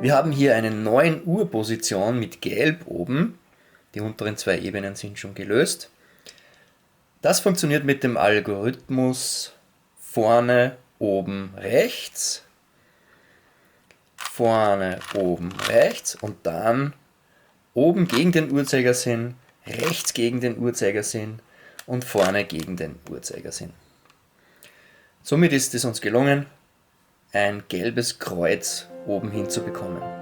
Wir haben hier eine 9 Uhr Position mit Gelb oben. Die unteren zwei Ebenen sind schon gelöst. Das funktioniert mit dem Algorithmus vorne, oben, rechts. Vorne, oben, rechts und dann oben gegen den Uhrzeigersinn, rechts gegen den Uhrzeigersinn und vorne gegen den Uhrzeigersinn. Somit ist es uns gelungen, ein gelbes Kreuz oben hinzubekommen.